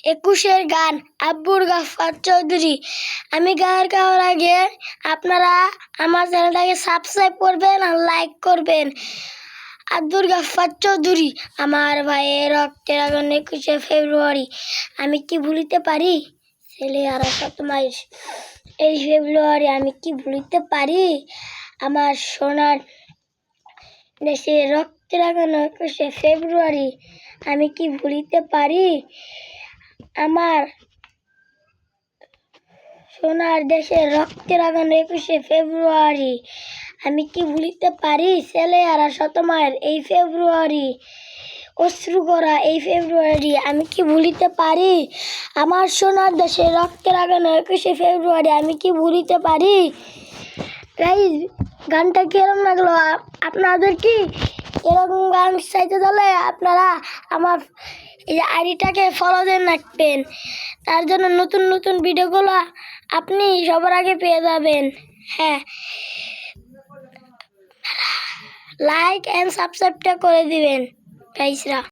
একুশের গান আব্বুর গাফফার চৌধুরী। আমি গাওয়ার আগে আপনারা আমার চ্যানেলটাকে সাবস্ক্রাইব করবেন আর লাইক করবেন। আব্দুল গাফফার চৌধুরী, আমার ভাইয়ের রক্তের আগুন 21শে ফেব্রুয়ারি আমি কি ভুলিতে পারি? ছেলে আর তোমার এই ফেব্রুয়ারি আমি কি ভুলিতে পারি? আমার সোনার দেশের রক্তের আগুন 21শে ফেব্রুয়ারি আমি কি ভুলিতে পারি? আমার সোনার দেশের রক্তের আগুন 21শে ফেব্রুয়ারি আমি কি ভুলিতে পারি? ছেলে আর শতমায়ের এই ফেব্রুয়ারি, অশ্রু করা এই ফেব্রুয়ারি আমি কি ভুলিতে পারি? আমার সোনার দেশের রক্তের আগুন 21শে ফেব্রুয়ারি আমি কি ভুলিতে পারি? গাইস, গানটা কিরকম লাগলো? আপনাদের কি এরকম গান চাইতে হলে আপনারা আমার এই আইডিটাকে ফলো দিয়ে রাখবেন। তার জন্য নতুন নতুন ভিডিওগুলো আপনি সবার আগে পেয়ে যাবেন। হ্যাঁ, লাইক অ্যান্ড সাবস্ক্রাইবটা করে দিবেন গাইসরা।